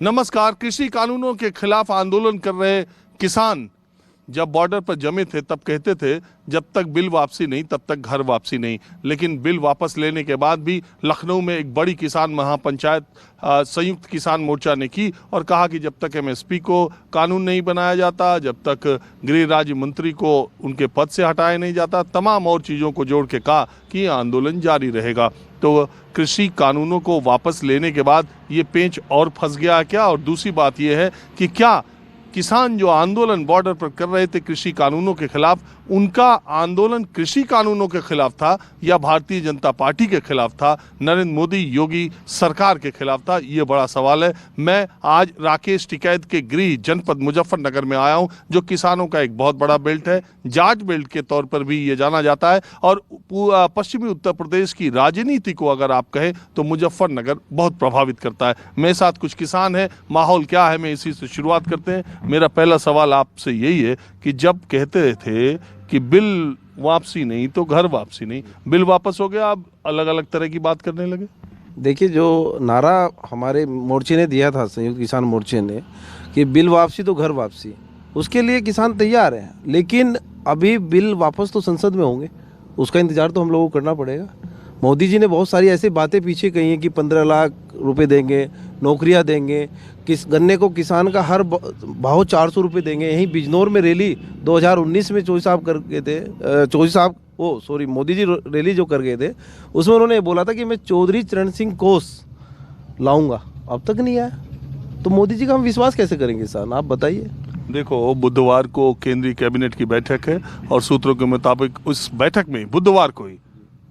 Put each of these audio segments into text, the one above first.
नमस्कार। कृषि कानूनों के खिलाफ आंदोलन कर रहे किसान जब बॉर्डर पर जमे थे तब कहते थे जब तक बिल वापसी नहीं तब तक घर वापसी नहीं, लेकिन बिल वापस लेने के बाद भी लखनऊ में एक बड़ी किसान महापंचायत संयुक्त किसान मोर्चा ने की और कहा कि जब तक एमएसपी को कानून नहीं बनाया जाता, जब तक गृह राज्य मंत्री को उनके पद से हटाया नहीं जाता, तमाम और चीज़ों को जोड़ के कहा कि यह आंदोलन जारी रहेगा। तो कृषि कानूनों को वापस लेने के बाद ये पेंच और फंस गया क्या? और दूसरी बात यह है कि क्या किसान जो आंदोलन बॉर्डर पर कर रहे थे कृषि कानूनों के खिलाफ, उनका आंदोलन कृषि कानूनों के खिलाफ था या भारतीय जनता पार्टी के खिलाफ था, नरेंद्र मोदी योगी सरकार के खिलाफ था? ये बड़ा सवाल है। मैं आज राकेश टिकैत के गृह जनपद मुजफ्फरनगर में आया हूं, जो किसानों का एक बहुत बड़ा बेल्ट है, जाट बेल्ट के तौर पर भी ये जाना जाता है। और पश्चिमी उत्तर प्रदेश की राजनीति को अगर आप कहें तो मुजफ्फरनगर बहुत प्रभावित करता है। मेरे साथ कुछ किसान हैं, माहौल क्या है, मैं इसी से शुरुआत करते हैं। मेरा पहला सवाल आपसे यही है कि जब कहते थे कि बिल वापसी नहीं तो घर वापसी नहीं, बिल वापस हो गया, अब अलग अलग तरह की बात करने लगे। देखिए, जो नारा हमारे मोर्चे ने दिया था, संयुक्त किसान मोर्चे ने, कि बिल वापसी तो घर वापसी, उसके लिए किसान तैयार हैं। लेकिन अभी बिल वापस तो संसद में होंगे, उसका इंतज़ार तो हम लोगों को करना पड़ेगा। मोदी जी ने बहुत सारी ऐसी बातें पीछे कही हैं कि 15 लाख रुपए देंगे, नौकरियां देंगे, किस गन्ने को किसान का हर भाव 400 रुपये देंगे। यहीं बिजनौर में रैली 2019 में चौधरी साहब कर गए थे, मोदी जी रैली जो कर गए थे, उसमें उन्होंने बोला था कि मैं चौधरी चरण सिंह कोष लाऊंगा, अब तक नहीं आया। तो मोदी जी का हम विश्वास कैसे करेंगे किसान, आप बताइए। देखो, बुधवार को केंद्रीय कैबिनेट की बैठक है और सूत्रों के मुताबिक उस बैठक में बुधवार को ही,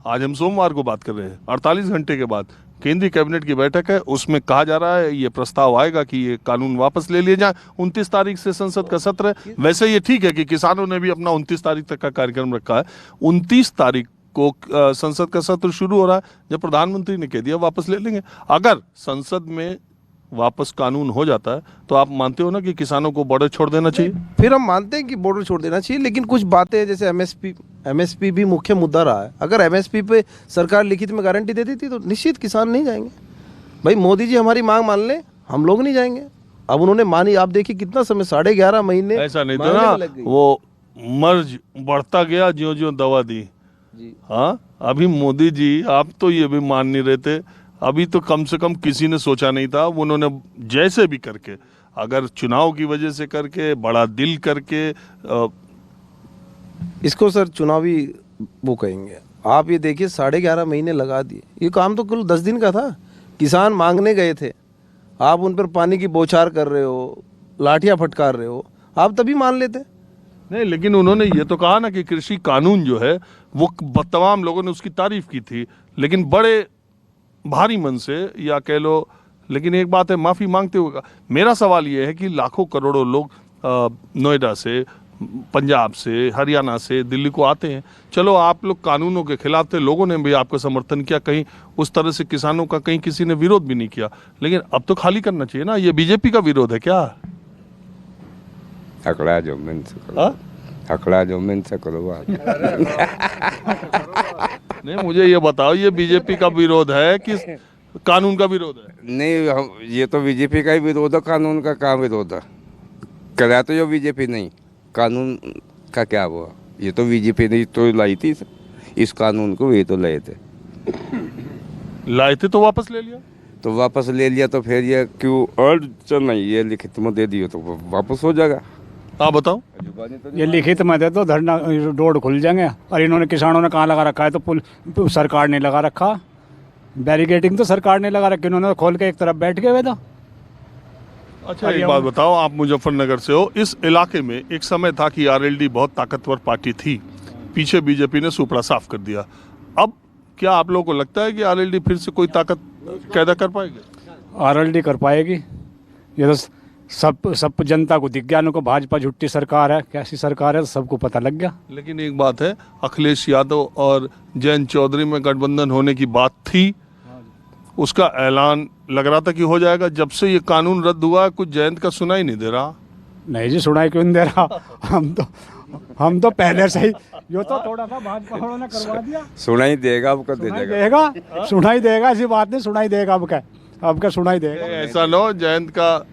आज हम सोमवार को बात कर रहे हैं, 48 घंटे के बाद केंद्रीय कैबिनेट की बैठक है। उसमें कहा जा रहा है, ये प्रस्ताव आएगा कि ये कानून वापस ले लिए जाए। 29 तारीख से संसद का सत्र है। वैसे ये ठीक है कि किसानों ने भी अपना 29 तारीख तक का कार्यक्रम रखा है। 29 तारीख को संसद का सत्र शुरू हो रहा है, जब प्रधानमंत्री ने कह दिया वापस ले लेंगे। अगर संसद में वापस कानून हो जाता है तो आप मानते हो ना कि किसानों को बॉर्डर छोड़ देना चाहिए? फिर हम मानते हैं कि बॉर्डर छोड़ देना चाहिए, लेकिन कुछ बातें जैसे एमएसपी भी मुख्य मुद्दा रहा है। अगर एमएसपी पे सरकार लिखित में गारंटी दे देती तो निश्चित किसान नहीं जाएंगे। भाई, मोदी जी हमारी मांग मान ले, हम लोग नहीं जाएंगे। अब उन्होंने मानी, आप देखिए कितना समय, 11.5 महीने। ऐसा नहीं था ना, वो मर्ज बढ़ता गया ज्यों ज्यों दवा दी। हाँ, अभी मोदी जी, आप तो ये भी मान नहीं रहे थे। अभी तो कम से कम किसी ने सोचा नहीं था, उन्होंने जैसे भी करके, अगर चुनाव की वजह से करके, बड़ा दिल करके, इसको सर चुनावी वो कहेंगे। आप ये देखिए, 11.5 महीने लगा दिए। ये काम तो कुल 10 दिन का था। किसान मांगने गए थे, आप उन पर पानी की बौछार कर रहे हो, लाठियां फटकार रहे हो, आप तभी मान लेते। नहीं, लेकिन उन्होंने ये तो कहा ना कि कृषि कानून जो है वो तमाम लोगों ने उसकी तारीफ की थी, लेकिन बड़े भारी मन से या कह लो। लेकिन एक बात है, माफ़ी मांगते हुए मेरा सवाल ये है कि लाखों करोड़ों लोग नोएडा से, पंजाब से, हरियाणा से दिल्ली को आते हैं। चलो, आप लोग कानूनों के खिलाफ थे, लोगों ने भी आपका समर्थन किया, कहीं उस तरह से किसानों का कहीं किसी ने विरोध भी नहीं किया, लेकिन अब तो खाली करना चाहिए ना। ये बीजेपी का विरोध है क्या? अकड़ा जो मन से करो, अकड़ा जो मन से करो। नहीं, मुझे ये बताओ, ये बीजेपी का विरोध है कि कानून का विरोध है? नहीं, ये तो बीजेपी का ही विरोध है, कानून का क्या विरोध है? कराया तो जो बीजेपी नहीं, कानून का क्या हुआ? ये तो बीजेपी ने तो लाई थी इस कानून को, ये तो लाए थे तो वापस ले लिया। तो वापस ले लिया तो फिर ये क्यों अड़चन नहीं? ये लिखित में दे दियो तो वापस हो जाएगा। आप बताओ। ये लिखित में दे तो धरना रोड खुल जाएंगे। और इन्होंने, किसानों ने कहाँ लगा रखा है? तो पुल सरकार ने लगा रखा, बैरिकेडिंग तो सरकार ने लगा रखी, इन्होंने खोल के एक तरफ बैठ गए हुए था। अच्छा, एक बात बताओ, आप मुजफ्फरनगर से हो, इस इलाके में एक समय था कि आरएलडी बहुत ताकतवर पार्टी थी, पीछे बीजेपी ने सुपड़ा साफ कर दिया। अब क्या आप लोगों को लगता है कि आरएलडी फिर से कोई ताकत पैदा कर पाएगी? आरएलडी कर पाएगी। ये तो सब जनता को दिख गया को भाजपा झूठी सरकार है, कैसी सरकार है, सबको पता लग गया। लेकिन एक बात है, अखिलेश यादव और जयंत चौधरी में गठबंधन होने की बात थी, उसका ऐलान लग रहा था कि हो जाएगा। जब से ये कानून रद्द हुआ, कुछ जयंत का सुनाई नहीं दे रहा। नहीं जी, सुनाई क्यों नहीं दे रहा? हम तो पहले से ही, यो तो थोड़ा सा भाजपा वालों ने करवा दिया। सुनाई देगा, अब कर देगा, सुनाई देगा, ऐसी बात नहीं, सुनाई देगा अब क्या। अब क्या सुनाई देगा? ऐसा ना हो जयंत का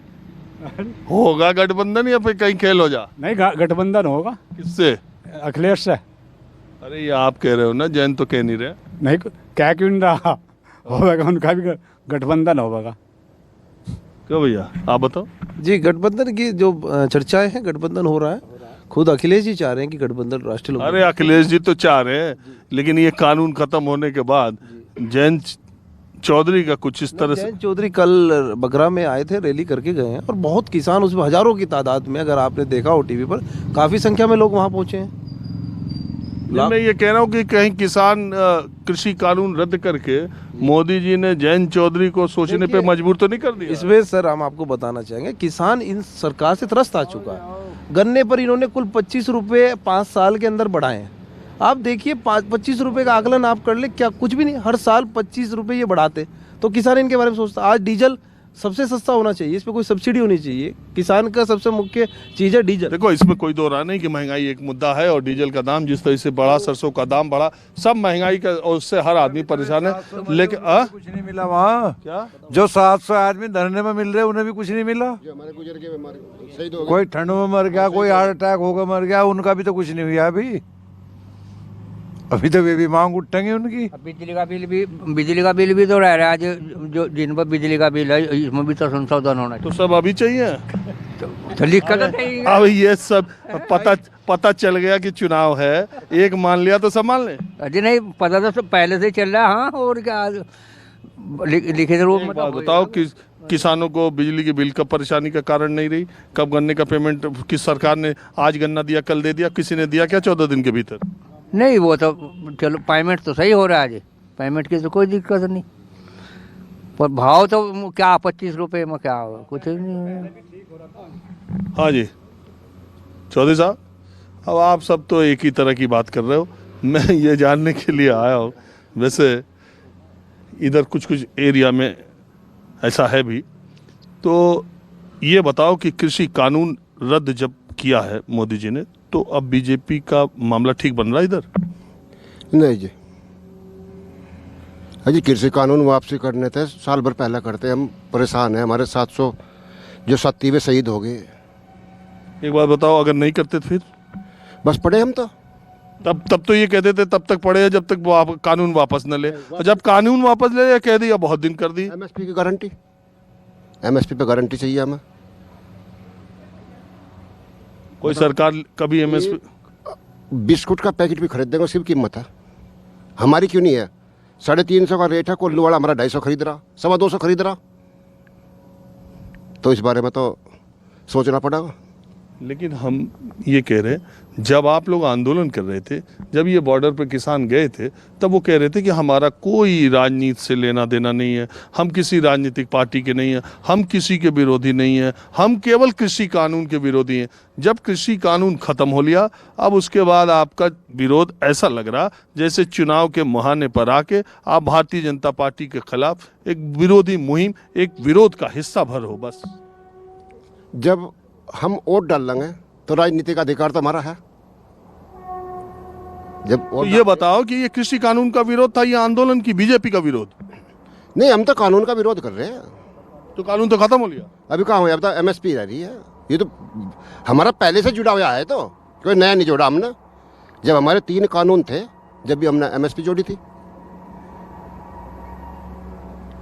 होगा गठबंधन या फिर कहीं खेल हो जा। नहीं, गठबंधन होगा। किससे? अखिलेश से। अरे ये आप कह रहे हो ना, जयंत तो कह नहीं रहे। नहीं, क्या क्यों नहीं रहा? होगा, उनका भी गठबंधन होगा। क्यों भैया, आप बताओ। जी, गठबंधन की जो चर्चाएं हैं, गठबंधन हो रहा है। खुद अखिलेश जी चाह रहे हैं कि गठबंधन राष्ट्रीय लोक। अरे अखिलेश जी तो चाह रहे हैं, लेकिन ये कानून खत्म होने के बाद जयंत चौधरी का कुछ इस तरह से। जयंत चौधरी कल बगरा में आए थे, रैली करके गए हैं और बहुत किसान उसमें हजारों की तादाद में, अगर आपने देखा हो टीवी पर, काफी संख्या में लोग वहां पहुंचे हैं। मैं ये कह रहा हूँ कि कहीं किसान कृषि कानून रद्द करके मोदी जी ने जयंत चौधरी को सोचने पे मजबूर तो नहीं कर दिया? इसमें सर हम आपको बताना चाहेंगे, किसान इन सरकार से त्रस्त आ चुका है। गन्ने पर इन्होंने कुल 25 रुपए 5 साल के अंदर बढ़ाए हैं। आप देखिए 25 रुपए का आकलन आप कर ले, क्या कुछ भी नहीं, हर साल 25 रुपए ये बढ़ाते, तो किसान इनके बारे में सोचता। आज डीजल सबसे सस्ता होना चाहिए, इस पे कोई सब्सिडी होनी चाहिए। किसान का सबसे मुख्य चीज है डीजल। देखो, इसमें कोई दो राय नहीं कि महंगाई एक मुद्दा है, और डीजल का दाम जिस तरह से बढ़ा, सरसों का दाम बढ़ा, सब महंगाई का, और उससे हर आदमी परेशान है। लेकिन कुछ नहीं मिला वहाँ। क्या जो 700 आदमी धरने में मिल रहे उन्हें भी कुछ नहीं मिला। कोई ठंड में मर गया, कोई हार्ट अटैक होकर मर गया, उनका भी तो कुछ नहीं हुआ अभी तो वे भी मांग उठेंगे उनकी। बिजली का बिल भी तो रह रहा है। आज जो जिन पर बिजली का बिल है, इसमें भी तो संशोधन होना तो सब अभी चाहिए? तो लिखा तो चाहिए। अब ये सब पता चल गया कि चुनाव है, एक मान लिया तो सब मान ले। अजी नहीं, पता तो सब पहले से चल रहा है। हाँ, और क्या लिखे जरूर। एक बात बताओ कि किसानों को बिजली के बिल का परेशानी का कारण नहीं रही? कब गन्ने का पेमेंट किस सरकार ने? आज गन्ना दिया, कल दे दिया, किसी ने दिया क्या 14 दिन के भीतर? नहीं, वो तो चलो पेमेंट तो सही हो रहा है। आज पेमेंट की तो कोई दिक्कत नहीं, पर भाव तो क्या 25 रुपए में क्या होगा, कुछ नहीं। हाँ जी चौधरी साहब, अब आप सब तो एक ही तरह की बात कर रहे हो। मैं ये जानने के लिए आया हूँ, वैसे इधर कुछ एरिया में ऐसा है भी, तो ये बताओ कि कृषि कानून रद्द जब किया है मोदी जी ने, तो अब बीजेपी का मामला ठीक बन रहा है इधर? नहीं जी, अजी कृषि कानून वापसी करने थे, साल भर पहले करते। हम परेशान हैं, हमारे 700 जो सत्तीवे शहीद हो गए। एक बात बताओ, अगर नहीं करते तो फिर? बस पढ़े हम तो। तब तो ये कहते थे तब तक पढ़े जब तक कानून वापस न ले, और जब कानून वापस ले कह दिया बहुत दिन कर दी। एमएसपी की गारंटी, एमएसपी पे गारंटी चाहिए हमें। कोई सरकार कभी एमएसपी बिस्कुट का पैकेट भी खरीद देंगे, उसकी भी कीमत है, हमारी क्यों नहीं है? 350 का रेट है, कोल्लू वाला हमारा 250 खरीद रहा, 225 खरीद रहा। तो इस बारे में तो सोचना पड़ेगा। लेकिन हम ये कह रहे हैं, जब आप लोग आंदोलन कर रहे थे, जब ये बॉर्डर पे किसान गए थे, तब वो कह रहे थे कि हमारा कोई राजनीति से लेना देना नहीं है, हम किसी राजनीतिक पार्टी के नहीं हैं, हम किसी के विरोधी नहीं हैं, हम केवल कृषि कानून के विरोधी हैं। जब कृषि कानून खत्म हो लिया, अब उसके बाद आपका विरोध ऐसा लग रहा जैसे चुनाव के मुहाने पर आके आप भारतीय जनता पार्टी के खिलाफ एक विरोधी मुहिम, एक विरोध का हिस्सा भर हो। बस जब हम वोट डाल लेंगे तो राजनीतिक अधिकार तो हमारा है। जब तो ये बताओ कि ये कृषि कानून का विरोध था, ये आंदोलन की बीजेपी का विरोध? नहीं, हम तो कानून का विरोध कर रहे हैं। तो कानून तो खत्म हो लिया। अभी कहाँ हुआ? अब तो एमएसपी रह रही है। ये तो हमारा पहले से जुड़ा हुआ है, तो कोई नया नहीं जोड़ा हमने। जब हमारे 3 कानून थे, जब भी हमने एमएसपी जोड़ी थी।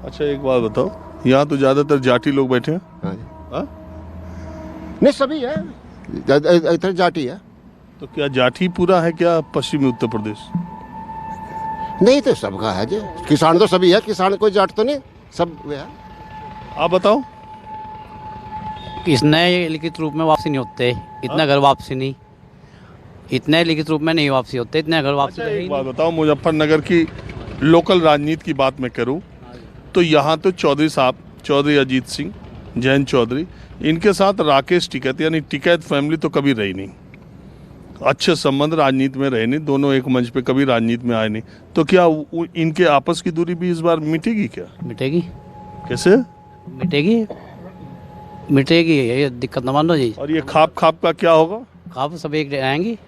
अच्छा एक बात बताओ, यहाँ तो ज्यादातर जाटी लोग बैठे हैं? हाँ जी। हाँ? नहीं, सभी है, इधर जाटी है। तो क्या जाठी पूरा है क्या पश्चिमी उत्तर प्रदेश? नहीं, तो सबका है जी, किसान तो सभी है, किसान कोई जाट तो नहीं, सब वे है। आप बताओ। इस नए लिखित रूप में वापसी नहीं होते, इतना घर वापसी नहीं, इतने लिखित रूप में नहीं वापसी होते, इतने घर वापसी। अच्छा एक बात बताओ, मुजफ्फरनगर की लोकल राजनीति की बात मैं करूं तो यहाँ तो चौधरी साहब, चौधरी अजीत सिंह, जयंत चौधरी, इनके साथ राकेश टिकैत यानी टिकैत फैमिली तो कभी रही नहीं, अच्छे संबंध राजनीति में रहे नहीं, दोनों एक मंच पे कभी राजनीति में आए नहीं। तो क्या इनके आपस की दूरी भी इस बार मिटेगी क्या? मिटेगी, कैसे मिटेगी, मिटेगी, ये दिक्कत न मानो जी। और ये खाप का क्या होगा? खाप सब एक रहेंगी,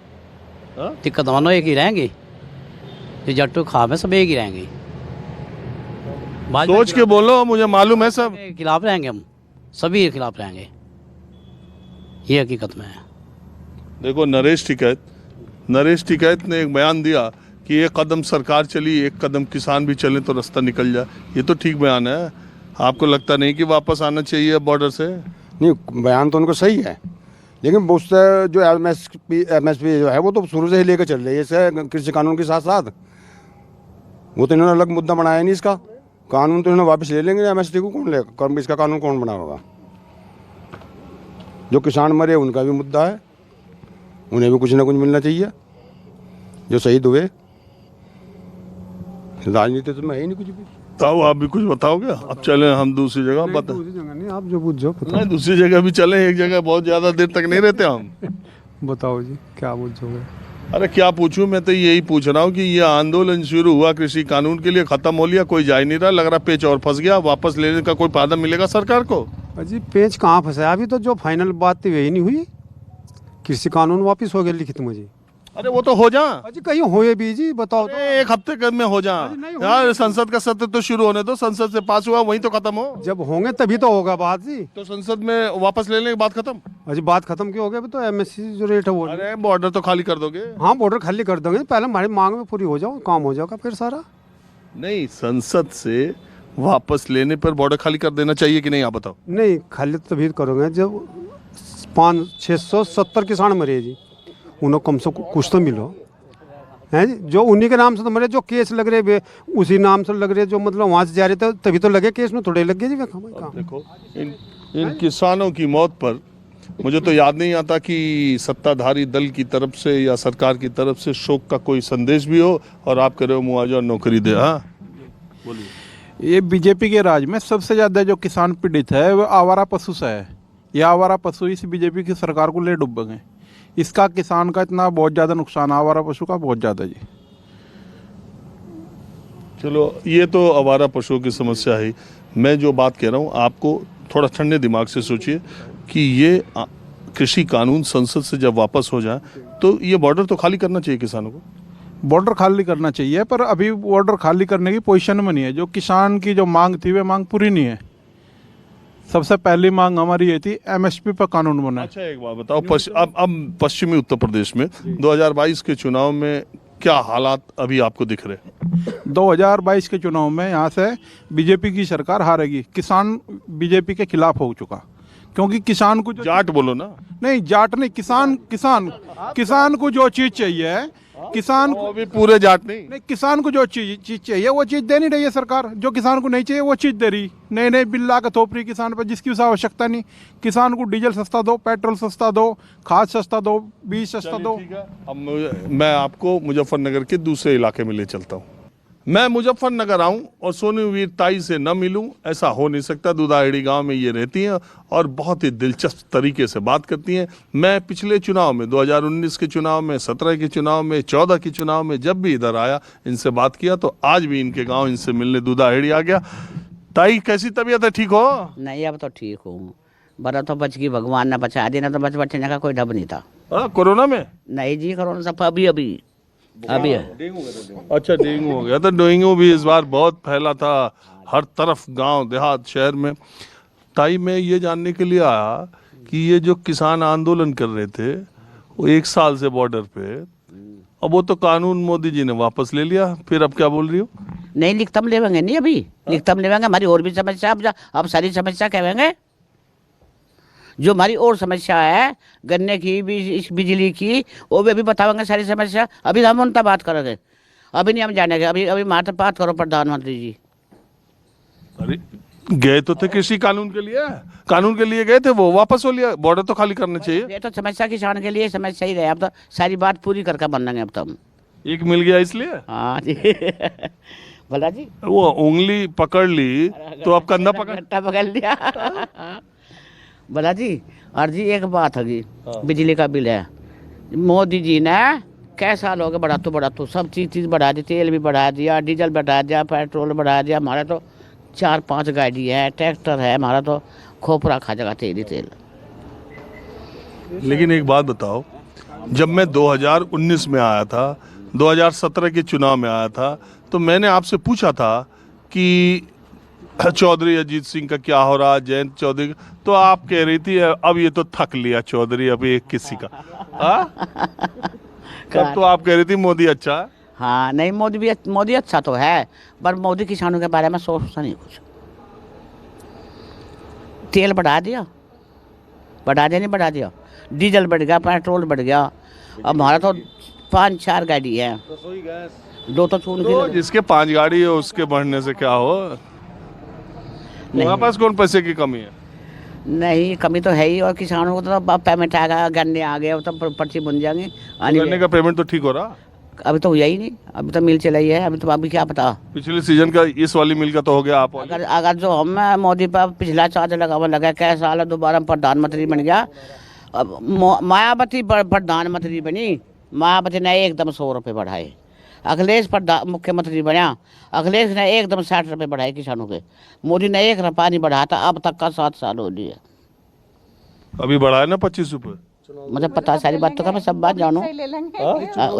हाँ? दिक्कत न मानो एक ही रहेंगी, जो जट्टू खाप है सब एक ही रहेंगे, भाजपा सोच के बोलो, मुझे मालूम है सब। के खिलाफ रहेंगे हम, सभी के खिलाफ रहेंगे, ये हकीकत में है। देखो नरेश टिकैत ने एक बयान दिया कि एक कदम सरकार चली, एक कदम किसान भी चले तो रास्ता निकल जाए। ये तो ठीक बयान है। आपको लगता नहीं कि वापस आना चाहिए बॉर्डर से? नहीं, बयान तो उनको सही है, लेकिन उससे जो एमएसपी जो है वो तो शुरू से ही लेकर चल रही है इसे कृषि कानून के साथ साथ। वो तो इन्होंने अलग मुद्दा बनाया नहीं इसका। कानून तो इन्होंने वापस ले लेंगे, एमएसपी को कौन लेगा, इसका कानून कौन बनाएगा? जो किसान मरे उनका भी मुद्दा है, उन्हें भी कुछ ना कुछ मिलना चाहिए। जो शहीद हुए, राजनीति तो मैं ही नहीं कुछ भी। बताओ, आप भी कुछ बताओगे? अब चले हम दूसरी जगह। बता, दूसरी जगह नहीं, आप जो पूछो नहीं दूसरी जगह भी चले, एक जगह बहुत ज्यादा देर तक नहीं रहते हम। बताओ जी, क्या पूछोगे? अरे क्या पूछूं, मैं तो यही पूछ रहा हूँ कि ये आंदोलन शुरू हुआ कृषि कानून के लिए, खत्म हो लिया, कोई जा ही नहीं रहा, लग रहा पेच और फंस गया। वापस लेने का कोई फायदा मिलेगा सरकार को? अजी पेच कहाँ फंसा? अभी तो जो फाइनल बात थी वही नहीं हुई। कृषि कानून वापस हो गया लिखित में जी। अरे वो तो हो जा, अजी कहीं होए भी जी, बताओ तो। एक हफ्ते कद में हो जा नहीं यार। संसद का सत्र तो शुरू होने दो, संसद से पास हुआ वहीं तो खत्म हो। जब होंगे तभी तो होगा बात जी। तो संसद में वापस लेने के बाद खत्म? अजी बात खत्म क्यों हो गया? अभी तो एमएससी जो रेट है वो। अरे बॉर्डर तो खाली कर दोगे? हाँ, बॉर्डर खाली कर दोगे, पहले हमारी मांग में पूरी हो जाओ, काम हो जाएगा फिर सारा। नहीं, संसद से वापस लेने पर बॉर्डर खाली कर देना चाहिए कि नहीं, आप बताओ। नहीं, खाली तभी करोगे जब 670 किसान मरे जी, उन्हें कम से कम कुछ तो मिलो है जी। जो उन्हीं के नाम से तो मरे, जो केस लग रहे उसी नाम से लग रहे, जो मतलब वहाँ से जा रहे थे तभी तो लगे केस में, थोड़े लग गए जी। देखो इन किसानों की मौत पर मुझे तो याद नहीं आता कि सत्ताधारी दल की तरफ से या सरकार की तरफ से शोक का कोई संदेश भी हो और आप कह रहे हो मुआवजा और नौकरी दे। हाँ बोलिए। ये बीजेपी के राज में सबसे ज़्यादा जो किसान पीड़ित है वो आवारा पशु से है। ये आवारा पशु इस बीजेपी की सरकार को ले डूब गए। इसका किसान का इतना बहुत ज़्यादा नुकसान, आवारा पशु का बहुत ज़्यादा जी। चलो ये तो आवारा पशुओं की समस्या है। मैं जो बात कह रहा हूँ, आपको थोड़ा ठंडे दिमाग से सोचिए कि ये कृषि कानून संसद से जब वापस हो जाए तो ये बॉर्डर तो खाली करना चाहिए किसानों को। बॉर्डर खाली करना चाहिए, पर अभी बॉर्डर खाली करने की पोजीशन में नहीं है। जो किसान की जो मांग थी वह मांग पूरी नहीं है। सबसे पहली मांग हमारी ये थी एमएसपी पर कानून बना। अच्छा एक बात बताओ, अब पश्चिमी उत्तर प्रदेश में 2022 के चुनाव में क्या हालात अभी आपको दिख रहे हैं? 2022 के चुनाव में यहाँ से बीजेपी की सरकार हारेगी। किसान बीजेपी के खिलाफ हो चुका, क्योंकि किसान को जाट बोलो ना। नहीं, जाट नहीं, किसान को जो चीज चाहिए, किसान को भी पूरे जाट नहीं, किसान को जो चीज चाहिए वो चीज दे नहीं रही है सरकार। जो किसान को नहीं चाहिए वो चीज दे रही, नए नए बिल ला कर थोप रही किसान पर, जिसकी उसे आवश्यकता नहीं। किसान को डीजल सस्ता दो, पेट्रोल सस्ता दो, खाद सस्ता दो, बीज सस्ता दो। अब मैं आपको मुजफ्फरनगर के दूसरे इलाके में ले चलता हूँ। मैं मुजफ्फरनगर आऊं और सोनू वीर ताई से न मिलूं, ऐसा हो नहीं सकता। दुदाहेड़ी गांव में ये रहती हैं और बहुत ही दिलचस्प तरीके से बात करती हैं। मैं पिछले चुनाव में 2019 के चुनाव में, 17 के चुनाव में, 14 के चुनाव में जब भी इधर आया इनसे बात किया तो आज भी इनके गांव इनसे मिलने दुदाहेड़ी आ गया। ताई कैसी तबीयत है, ठीक हो? नहीं, अब तो ठीक हूँ। बड़ा तो बच गई, भगवान ने बचा देना, तो बचने का कोई डब नहीं था। कोरोना में? नहीं जी, कोरोना सब अभी है। अच्छा, डेंगू हो गया। तो डेंगू भी इस बार बहुत फैला था हर तरफ, गांव देहात शहर में। ताई मैं ये जानने के लिए आया कि ये जो किसान आंदोलन कर रहे थे वो 1 साल से बॉर्डर पे, अब वो तो कानून मोदी जी ने वापस ले लिया, फिर अब क्या बोल रही हो? नहीं, लिखतम लेवेंगे नहीं, अभी लिखतम लेवेंगे। हमारी और भी समस्या, अब सारी समस्या कहेंगे। जो हमारी और समस्या है गन्ने की भी, इस बिजली की, वो भी अभी बताओगे सारी समस्या। अभी हम उनका बात करेंगे, अभी नहीं हम जानेंगे। अभी मात्र बात करो प्रधानमंत्री जी। अरे गए तो थे कृषि कानून के लिए गए थे, वो वापस हो लिया। बॉर्डर तो खाली करना चाहिए। ये तो समस्या किसान के लिए समस्या ही रहे। अब तो सारी बात पूरी करके बनेंगे अब तो हम। एक मिल गया इसलिए। हाँ जी। भला जी, वो उंगली पकड़ ली तो अब कंधा पकड़ लिया। भला जी, और जी एक बात होगी, बिजली का बिल है, मोदी जी ने कैसा लोग बढ़ा तो सब चीज़ बढ़ा दी। तेल भी बढ़ा दिया, डीजल बढ़ा दिया, पेट्रोल बढ़ा दिया। हमारा तो 4-5 गाड़ी है, ट्रैक्टर है, हमारा तो खोपरा खा जाएगा तेल। लेकिन एक बात बताओ, जब मैं 2019 में आया था, 2017 के चुनाव में आया था, तो मैंने आपसे पूछा था कि चौधरी अजीत सिंह का क्या हो रहा, जयंत चौधरी का, तो आप कह रही थी अब ये तो थक लिया चौधरी, अब एक किसी का। तब तो आप कह रही थी मोदी अच्छा है। हाँ नहीं, मोदी अच्छा तो है, पर मोदी किसानों के बारे में सोचता नहीं कुछ। तेल बढ़ा दिया नहीं बढ़ा दिया, डीजल बढ़ गया, पेट्रोल बढ़ गया। अब हमारा तो 5-4 गाड़ी है, 2 तो चून तो जिसके 5 गाड़ी है उसके बढ़ने से क्या हो, हमारे पास कौन पैसे की कमी है? नहीं, कमी तो है ही। और किसानों को तो अब पेमेंट आ गया, गन्ने आ गए, तो पर्ची बन जाएंगे। गन्ने का पेमेंट तो ठीक हो रहा, अभी तो हुआ ही नहीं, अभी तो मिल चलाई है, अभी तो अभी क्या पता। पिछले सीजन का इस वाली मिल का तो हो गया। आप अगर जो हम मोदी पर पिछला चार्ज लगा क्या साल है, दोबारा प्रधानमंत्री बन गया। अब मायावती प्रधानमंत्री बनी, मायावती ने एकदम 100 रुपये बढ़ाए। अखिलेश मुख्यमंत्री बना, अखिलेश ने एकदम 60 रुपये बढ़ाए किसानों के। मोदी ने 1 रुपया नहीं बढ़ाया था, अब तक का 7 साल हो लिए। अभी बढ़ाया ना 25 रुपये। मुझे पता, सारी बात तो मैं सब बात जानू।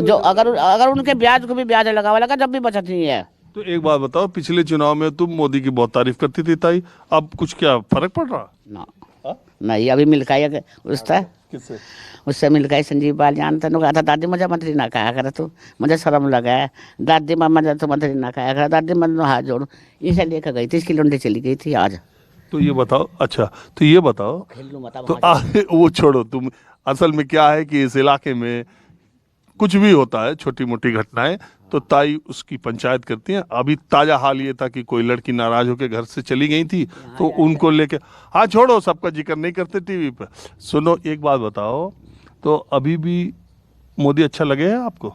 जो अगर उनके ब्याज को भी ब्याज लगावा लगा जब भी बचत नहीं है। तो एक बात बताओ, पिछले चुनाव में तुम मोदी की बहुत तारीफ करती थी ताई, अब कुछ क्या फर्क पड़ रहा? ना नहीं, अभी मिलकाई उससे मिलकाई संजीव बालियान तेन कहा था, दादी मुझे मंत्री ना कहा कर, तू मुझे शर्म लगा है, दादी मामा जब तो मंत्री ना कहा कर, दादी मन हाथ जोड़ू, इसे लेकर गई थी, इसकी लुंडी चली गई थी आज। तो ये बताओ, अच्छा तो ये बताओ, तो वो छोड़ो, तुम असल में क्या है कि इस इलाके में कुछ भी होता है, छोटी मोटी घटनाएं, तो ताई उसकी पंचायत करती हैं। अभी ताजा हाल ये था कि कोई लड़की नाराज होकर घर से चली गई थी, तो उनको लेके, हाँ छोड़ो, सबका जिक्र नहीं करते टीवी पर। सुनो एक बात बताओ, तो अभी भी मोदी अच्छा लगे है आपको?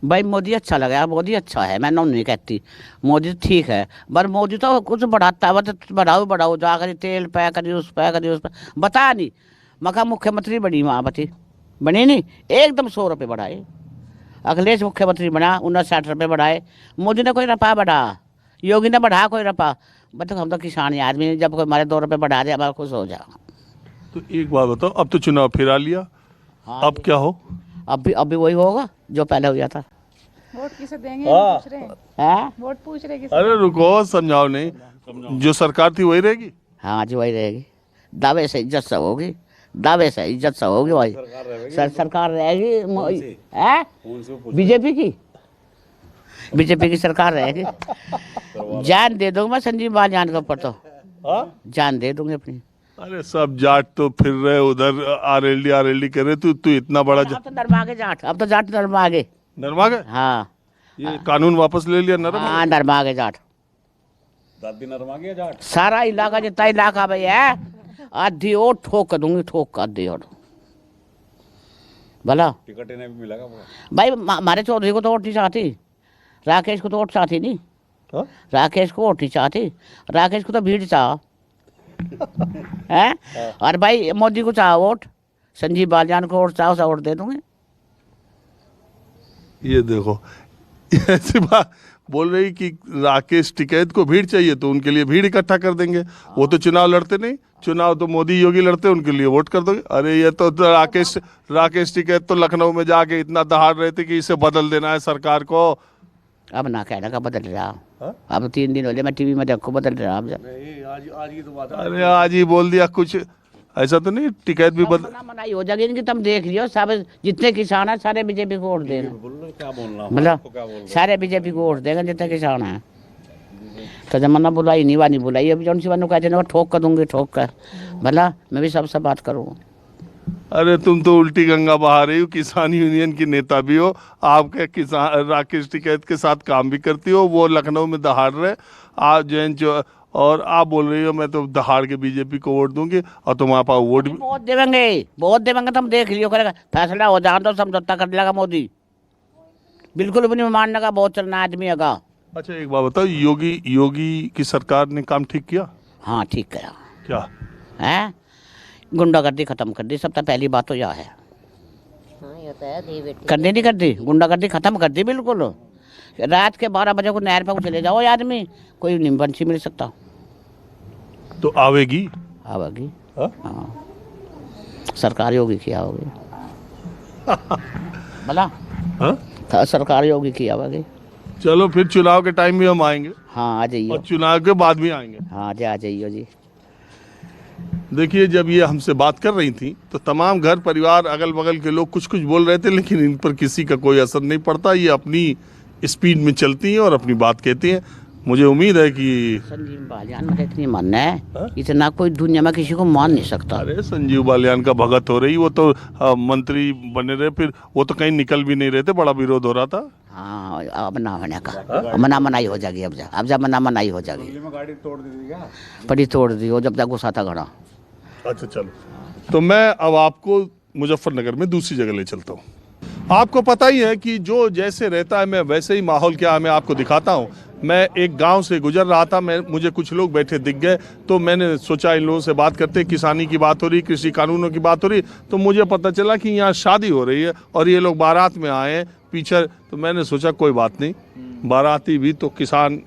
भाई मोदी अच्छा लगा, मोदी अच्छा है, मैं नहीं कहती, मोदी ठीक है, पर मोदी तो कुछ बढ़ाता है, तो बढ़ाओ जाकर तेल पे करिए, उस पे बता नहीं। मका मुख्यमंत्री बनी मायावती, बनी नहीं, एकदम 100 रुपये बढ़ाए। अखिलेश मुख्यमंत्री बना, उन्होंने 60 रुपये बढ़ाए। मोदी ने कोई रपा बढ़ा, योगी ने बढ़ा कोई रपा। मतलब हम तो किसान आदमी, जब कोई हमारे 2 रुपये बढ़ा दे हमारा खुश हो जा। तो एक बात बताओ, अब तो चुनाव फिरा लिया, हाँ, अब क्या हो? अब भी वही होगा जो पहले हुआ था। वोट किसे देंगे पूछ रहे हैं? वोट पूछ रहे किसे? अरे रुको, समझाओ नहीं, जो सरकार थी वही रहेगी। हाँ जी वही रहेगी, दावे से इज्जत से होगी, दावे से इज्जत से होगी भाई। सरकार रहेगी, बीजेपी की सरकार रहेगी। जान दे दूंगा मैं संजीव बालियान के ऊपर, तो जान दे दूंगी अपनी। अरे सब जाट तो फिर रहे उधर, आरएलडी कर रहे, तू इतना बड़ा अब तो नरमागे जाट, अब तो जाट नरमागे। हाँ, ये कानून वापस ले लिया हाँ, नरमागे जाट, सारा इलाका जितना इलाका भाई है, आधी और ठोक कर दूंगी, ठोक आधी और भला टिकट इन्हें भी मिलेगा भाई। हमारे चौधरी को तो वोट नहीं चाहती, राकेश को तो वोट चाहती नहीं, राकेश को वोट नहीं चाहती, राकेश को तो भीड़ चाह है। और भाई मोदी को चाह वोट, संजीव बालियान को वोट चाहो सा वोट दे दूंगे। ये देखो, ऐसी बात बोल रही कि राकेश टिकैत को भीड़ चाहिए, तो उनके लिए भीड़ इकट्ठा कर देंगे। वो तो चुनाव लड़ते नहीं, चुनाव तो मोदी योगी लड़ते, उनके लिए वोट कर दोगे। अरे ये तो राकेश टिकैत तो लखनऊ में जाके इतना दहाड़ रहे थे कि इसे बदल देना है सरकार को। अब ना कहना का बदल रहा, अब 3 दिन हो गए मैं टीवी में देखो बदल रहा। अब आज की तो बात, अरे आज ही बोल दिया, कुछ ऐसा तो नहीं टिकैत भी बदल मनाई हो जाएगी कि तुम देख लियो, सब जितने किसान है सारे बीजेपी को वोट देना, मतलब सारे बीजेपी को वोट देगा जितने किसान है। तो जब मना बुलाई नहीं वानी बुलाई, अभी जौन सी बात कहते हैं ठोक कर दूंगी, ठोक कर भला मैं भी सबसे बात करूँ। अरे तुम तो उल्टी गंगा बहा रही हो, किसान यूनियन की नेता भी हो, आपके किसान राकेश टिकैत के साथ काम भी करती हो, वो लखनऊ में दहाड़ रहे, आप जैन और आप बोल रही हो मैं तो दहाड़ के बीजेपी को वोट दूंगी, और तुम्हारे पास वोट भी बहुत देवेंगे, तुम देख लियो, करेगा फैसला हो जाए तो समझौता कर लेगा मोदी, बिल्कुल भी नहीं मानने का, बहुत चलना आदमी है। अच्छा एक बात बताओ, योगी की सरकार ने काम ठीक किया? हाँ ठीक किया। क्या है? गुंडागर्दी खत्म कर दी, सबसे पहली बात तो यह है। करनी नहीं कर दी, गुंडागर्दी खत्म कर दी बिल्कुल। रात के 12 बजे को नहर पर चले जाओ आदमी, कोई निम्बंशी मिल सकता। तो आवेगी हाँ, सरकार योगी की आओगी भला, सरकार योगी की आवेगी। चलो फिर चुनाव के टाइम भी हम आएंगे हाँ आ जाइए। और चुनाव के बाद भी आएंगे। हाँ जी आ जाइए जी। देखिए, जब ये हमसे बात कर रही थी तो तमाम घर परिवार अगल बगल के लोग कुछ कुछ बोल रहे थे, लेकिन इन पर किसी का कोई असर नहीं पड़ता। ये अपनी स्पीड में चलती हैं और अपनी बात कहती हैं। मुझे उम्मीद है कि संजीव बालियान मुझे इतनी मानना है, इतना कोई दुनिया में किसी को मान नहीं सकता। अरे संजीव बालियान का भगत हो रही, वो तो मंत्री बने रहे, फिर वो तो कहीं निकल भी नहीं रहे थे, बड़ा विरोध हो रहा था। हाँ अब ना होने का मना मनाई हो जाएगी। अब जब मना मनाई हो जाएगी। पड़ी तोड़ दी वो जब तक गुस्सा था घड़ा। अच्छा चलो, तो मैं अब आपको मुजफ्फरनगर में दूसरी जगह ले चलता हूँ। आपको पता ही है कि जो जैसे रहता है मैं वैसे ही माहौल क्या है मैं आपको दिखाता हूँ। मैं एक गांव से गुजर रहा था, मुझे कुछ लोग बैठे दिख गए, तो मैंने सोचा इन लोगों से बात करते। किसानी की बात हो रही, कृषि कानूनों की बात हो रही, तो मुझे पता चला कि यहाँ शादी हो रही है और ये लोग बारात में आए हैं पीछे। तो मैंने सोचा कोई बात नहीं, बाराती भी तो किसान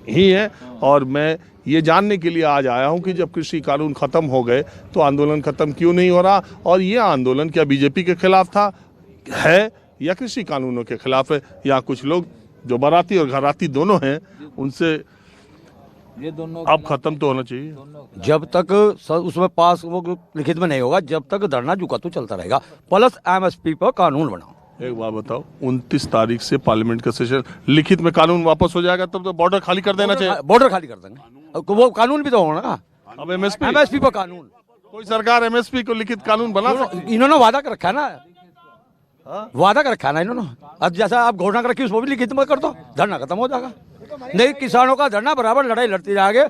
ही है। और मैं ये जानने के लिए आज आया हूँ कि जब कृषि कानून ख़त्म हो गए तो आंदोलन ख़त्म क्यों नहीं हो रहा, और ये आंदोलन क्या बीजेपी के खिलाफ था है या कृषि कानूनों के खिलाफ है। या कुछ लोग जो बाराती और घराती दोनों हैं उनसे ये दोनों अब खत्म तो होना चाहिए। जब तक उसमें पास वो लिखित में नहीं होगा, जब तक धरना जुका तो चलता रहेगा। प्लस एमएसपी पर कानून बनाओ। एक बात बताओ, 29 तारीख से पार्लियामेंट का सेशन, लिखित में कानून वापस हो जाएगा तब तो बॉर्डर खाली कर देना चाहिए। बॉर्डर खाली कर देंगे, वो कानून भी तो होगा ना। अब एमएसपी एमएसपी पर कानून, कोई सरकार एमएसपी को लिखित कानून बना सकती? इन्होंने वादा कर रखा है ना, वादा कर रखा है ना इन्होंने। अब जैसा आप घोषणा कर रखी उसको भी लिखित में कर दो, धरना खत्म हो जाएगा। नहीं, किसानों का धरना बराबर लड़ाई लड़ती जाएंगे,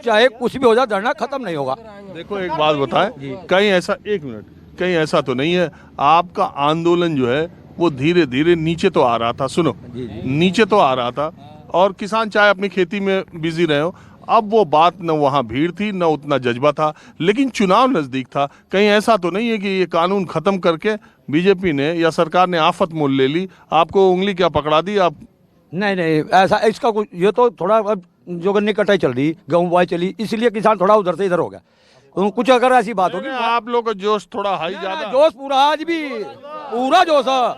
चाहे कुछ भी हो जाए, धरना खत्म नहीं होगा। देखो एक बात बताएं, कहीं ऐसा, एक मिनट, कहीं ऐसा तो नहीं है आपका आंदोलन जो है वो धीरे धीरे नीचे तो आ रहा था, सुनो नीचे तो आ रहा था, और किसान चाहे अपनी खेती में बिजी रहे हो, अब वो बात न वहाँ भीड़ थी न उतना जज्बा था, लेकिन चुनाव नज़दीक था। कहीं ऐसा तो नहीं है कि ये कानून ख़त्म करके बीजेपी ने या सरकार ने आफत मोल ले ली, आपको उंगली क्या पकड़ा दी आप? नहीं नहीं, ऐसा इसका कुछ, ये तो थोड़ा अब जो गन्ने कटाई चल रही, गेहूं बुआई चली, इसलिए किसान थोड़ा उधर से इधर हो गया। तो कुछ अगर ऐसी बात होगी, आप लोग का जोश थोड़ा हाई ज्यादा, जोश पूरा, आज भी पूरा जोश है,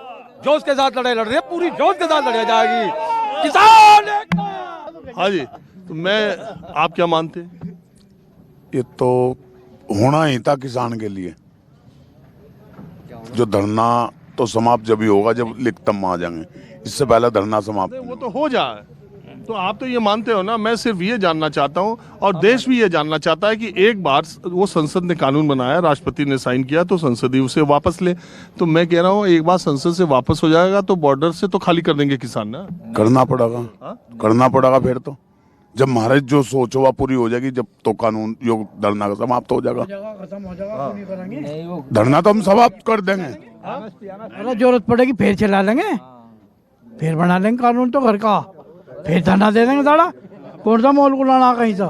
जोश के साथ लड़ाई लड़ रही है, पूरी जोश के साथ लड़ाई जाएगी किसान। हाँ जी, तो मैं, आप क्या मानते हैं? ये तो होना ही था किसान के लिए। जो धरना तो समाप्त जब ही होगा जब लिखतम आ जाएंगे, इससे पहले धरना समाप्त वो तो हो जाए। तो आप तो ये मानते हो ना, मैं सिर्फ ये जानना चाहता हूँ और देश भी ये जानना चाहता है कि एक बार वो संसद ने कानून बनाया, राष्ट्रपति ने साइन किया, तो संसद ही उसे वापस ले। तो मैं कह रहा हूँ एक बार संसद से वापस हो जाएगा तो बॉर्डर से तो खाली कर देंगे किसान ना। करना पड़ेगा, करना पड़ेगा। फिर तो जब महाराज जो सोच हुआ पूरी हो जाएगी, जब तो कानून योग धरना का समाप्त हो जाएगा। धरना तो हम समाप्त कर देंगे, अगर जरूरत पड़ेगी फिर चला लेंगे, फिर बना लेंगे कानून तो घर का, फिर धरना दे देंगे। साड़ा कौन सा मोल को लाना कहीं सा,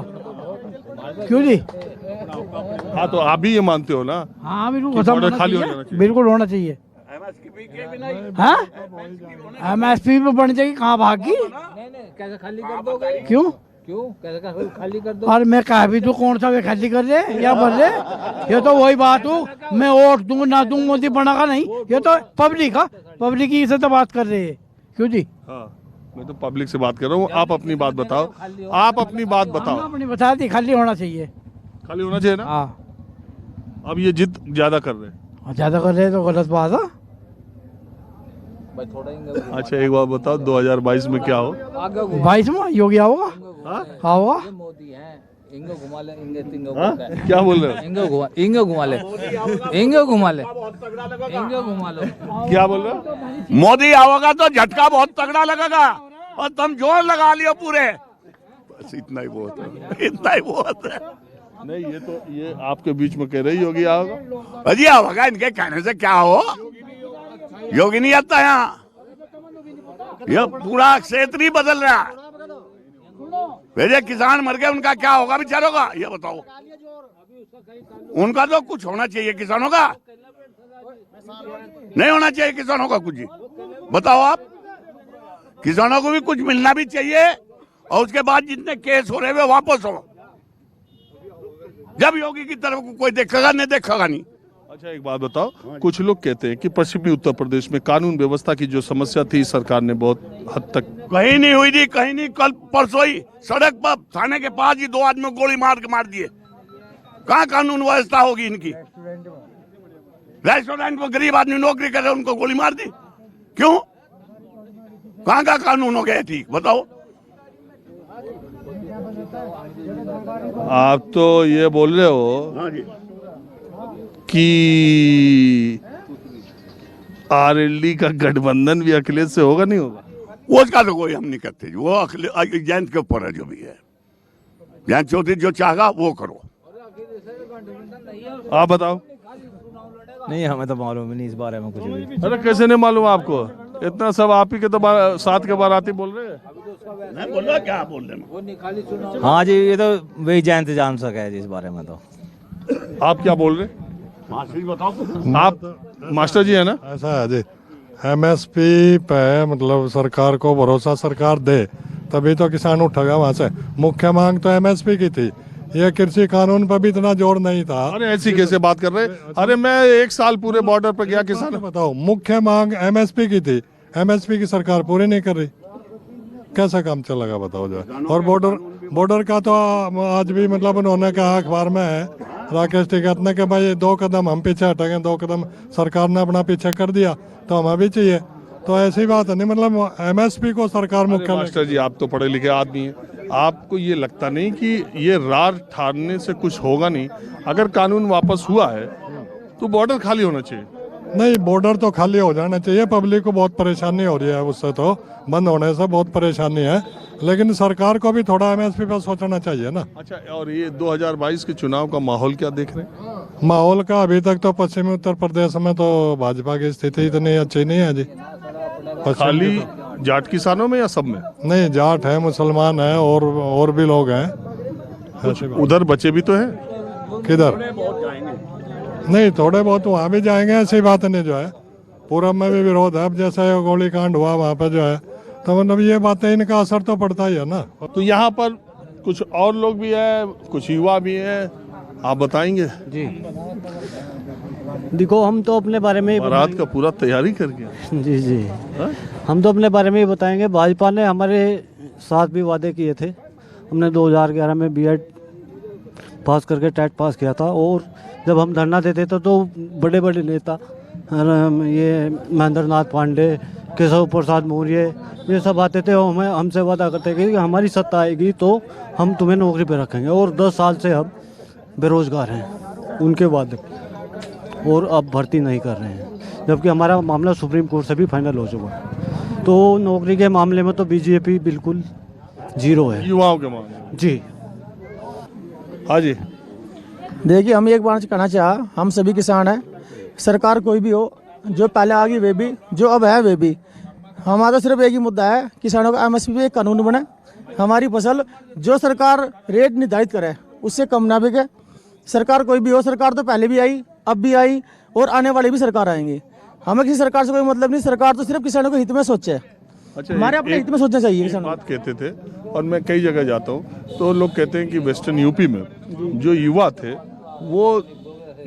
क्यों जी? हाँ, तो आप भी ये मानते हो ना? हाँ बिल्कुल, कि खत्म बॉर्डर होना खाली हो चाहिए, जाना चाहिए। बिल्कुल होना चाहिए। हाँ, एमएसपी पे बन जाएगी, कहाँ भागी? कैसे खाली कर दोगे? क्यों कैसे खाली कर दो? और मैं कह भी तो कौन सा वे खाली कर दे या बोल दे, ये तो वही बात हो, मैं वोट दूं ना दूं मोदी बना का नहीं, ये तो पब्लिक ही से तो बात कर रहे हैं। क्यों जी? हाँ, मैं तो पब्लिक से बात कर रहा हूँ, आप अपनी बात बताओ, आप अपनी बात बताओ। अपनी बता दी, खाली होना चाहिए, खाली होना चाहिए ना। हाँ, अब ये जिद ज्यादा कर रहे हैं, ज्यादा कर रहे हैं तो गलत बात है। अच्छा एक बात बताओ, 2022 में क्या हो? 22 में योगी आओगा, आओगा। मोदी है, इंगो घुमा ले, क्या बोल रहे हो? इंगो घुमा ले, इंगो घुमा ले, इंगो घुमा लो। क्या बोल रहे हो? मोदी आओगा तो झटका बहुत तगड़ा लगेगा और तुम जोर लगा लियो पूरे। बस इतना ही बहुत है, इतना ही बहुत है। नहीं, ये तो ये आपके बीच में कह रही होगी आओगा। अजी आओगा, इनके कहने से क्या हो, योगी नहीं आता यहाँ, ये पूरा क्षेत्र ही बदल रहा है। भेजे किसान मर गए, उनका क्या होगा बेचारों का, ये बताओ। उनका तो कुछ होना चाहिए, किसानों का नहीं होना चाहिए। किसानों का कुछ ही बताओ आप, किसानों को भी कुछ मिलना भी चाहिए, और उसके बाद जितने केस हो रहे वे वापस हो। जब योगी की तरफ को कोई देखेगा नहीं, देखेगा नहीं। अच्छा एक बात बताओ, कुछ लोग कहते हैं कि पश्चिमी उत्तर प्रदेश में कानून व्यवस्था की जो समस्या थी सरकार ने बहुत हद तक कहीं नहीं हुई थी, कहीं नहीं। कल परसों ही सड़क पर थाने के पास ही 2 आदमी गोली मार दिए। कहाँ कानून व्यवस्था होगी इनकी? रेस्टोरेंट में गरीब आदमी नौकरी कर रहे, उनको गोली मार दी। क्यों? कहाँ का कानून हो गया ठीक बताओ? आप तो ये बोल रहे हो हाँ जी। कि आरएलडी का गठबंधन भी अखिलेश से होगा नहीं होगा? वो उसका तो कोई हम नहीं करते, वो जयंत के ऊपर है जो भी है। जयंत चौधरी जो चाहेगा वो करो। आप बताओ। नहीं हमें तो मालूम नहीं इस बारे में कुछ भी। अरे कैसे नहीं मालूम आपको? इतना सब आप ही के तो साथ के बाराती बोल रहे हैं। मैं बोल रहा क्या बोल रहे? हाँ जी ये तो वही जयंत जान सके है जी इस बारे में। तो आप क्या बोल रहे? बताओ। आप मास्टर जी है ना? ऐसा है जी, एमएसपी पे मतलब सरकार को भरोसा सरकार दे तभी तो किसान उठेगा वहाँ से। मुख्य मांग तो एमएसपी की थी, ये कृषि कानून पर भी इतना जोर नहीं था। अरे ऐसी कैसे बात कर रहे? अरे मैं 1 साल पूरे बॉर्डर पर गया, किसान बताओ मुख्य मांग एमएसपी की थी, एमएसपी की सरकार पूरी नहीं कर रही, कैसा काम चलेगा बताओ जो है। और बॉर्डर का तो आज भी मतलब उन्होंने कहा अखबार में है राकेश टिकैत ने कि भाई 2 कदम हम पीछे हटेंगे, 2 कदम सरकार ने अपना पीछे कर दिया तो हमें भी चाहिए। तो ऐसी बात है नहीं, मतलब एमएसपी को सरकार मुख्य। मास्टर जी आप तो पढ़े लिखे आदमी हैं, आपको ये लगता नहीं कि ये रार ठारने से कुछ होगा नहीं? अगर कानून वापस हुआ है तो बॉर्डर खाली होना चाहिए। नहीं बॉर्डर तो खाली हो जाना चाहिए, पब्लिक को बहुत परेशानी हो रही है उससे, तो बंद होने से बहुत परेशानी है, लेकिन सरकार को भी थोड़ा एमएसपी पर सोचना चाहिए ना। अच्छा और ये 2022 के चुनाव का माहौल क्या देख रहे हैं? माहौल का अभी तक तो पश्चिमी उत्तर प्रदेश में तो भाजपा की स्थिति इतनी अच्छी नहीं है जी। खाली जाट किसानों में या सब में? नहीं जाट है, मुसलमान है और भी लोग हैं। उधर बचे भी तो हैं। किधर? नहीं थोड़े बहुत वहाँ भी जाएंगे, ऐसी बात नहीं जो है। पूरब में भी विरोध है, अब जैसे गोली कांड हुआ वहाँ पे जो है, तो मतलब ये बातें इनका असर तो पड़ता ही है ना। तो यहाँ पर कुछ और लोग भी है, कुछ युवा भी हैं, आप बताएंगे? जी देखो हम तो अपने बारे में बारात का पूरा तैयारी करके जी जी हम तो अपने बारे में ही बताएंगे। भाजपा ने हमारे साथ भी वादे किए थे। हमने 2011 में बीएड पास करके टेट पास किया था, और जब हम धरना देते थे तो बड़े बड़े नेता ये महेंद्र नाथ पांडे, केशव प्रसाद मौर्य ये सब आते थे और हमसे वादा करते थे कि हमारी सत्ता आएगी तो हम तुम्हें नौकरी पे रखेंगे। और 10 साल से हम बेरोजगार हैं उनके वादे, और अब भर्ती नहीं कर रहे हैं, जबकि हमारा मामला सुप्रीम कोर्ट से भी फाइनल हो चुका है। तो नौकरी के मामले में तो बीजेपी बिल्कुल जीरो है। युवाओं के मामले जी हाँ जी। देखिए हम एक बार कहना चाहा, हम सभी किसान हैं, सरकार कोई भी हो, जो पहले आ गई वे भी, जो अब है वे भी, हमारा सिर्फ एक ही मुद्दा है, किसानों का एमएसपी पे एक कानून बने, हमारी फसल जो सरकार रेट निर्धारित करे उससे कम ना बिके। सरकार कोई भी हो, सरकार तो पहले भी आई, अब भी आई और आने वाली भी सरकार आएंगी। हमें किसी सरकार से कोई मतलब नहीं, सरकार तो सिर्फ किसानों के हित में सोचे। अच्छा हमारे अपने हित में सोचना चाहिए। एक बात कहते थे, और मैं कई जगह जाता हूँ तो लोग कहते हैं कि वेस्टर्न यूपी में जो युवा थे वो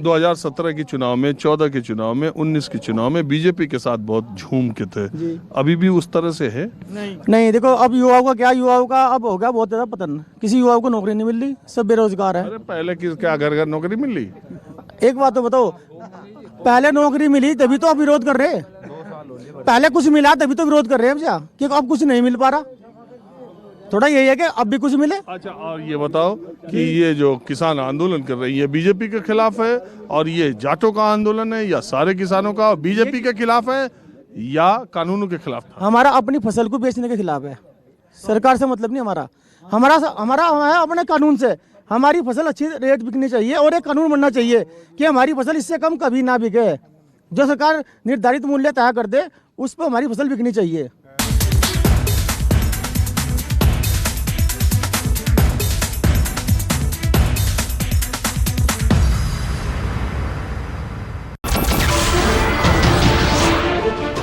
2017 के चुनाव में, 14 के चुनाव में, 19 के चुनाव में बीजेपी के साथ बहुत झूम के थे। अभी भी उस तरह से है? नहीं देखो अब युवाओं का क्या, युवाओं का अब हो गया बहुत ज्यादा पतन। किसी युवाओं को नौकरी नहीं मिल रही, सब बेरोजगार है। अरे पहले क्या घर घर नौकरी मिल रही? एक बात तो बताओ, पहले नौकरी मिली तभी तो अब विरोध कर रहे, पहले कुछ मिला तभी तो विरोध कर रहे हैं कि अब कुछ नहीं मिल पा रहा। थोड़ा यही है कि अब भी कुछ मिले। अच्छा और ये बताओ कि ये जो किसान आंदोलन कर रहे हैं ये बीजेपी के खिलाफ है, और ये जाटों का आंदोलन है या सारे किसानों का, बीजेपी के खिलाफ है या कानूनों के खिलाफ? हमारा अपनी फसल को बेचने के खिलाफ है, सरकार से मतलब नहीं हमारा। हमारा है अपने कानून से, हमारी फसल अच्छी रेट बिकनी चाहिए और एक कानून बनना चाहिए कि हमारी फसल इससे कम कभी ना बिके। जो सरकार निर्धारित मूल्य तय कर दे उस पर हमारी फसल बिकनी चाहिए।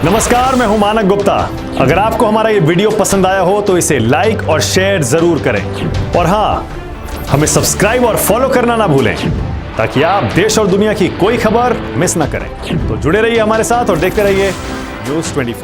नमस्कार, मैं हूं मानक गुप्ता। अगर आपको हमारा ये वीडियो पसंद आया हो तो इसे लाइक और शेयर जरूर करें, और हां, हमें सब्सक्राइब और फॉलो करना ना भूलें। ताकि आप देश और दुनिया की कोई खबर मिस ना करें। तो जुड़े रहिए हमारे साथ और देखते रहिए News 24।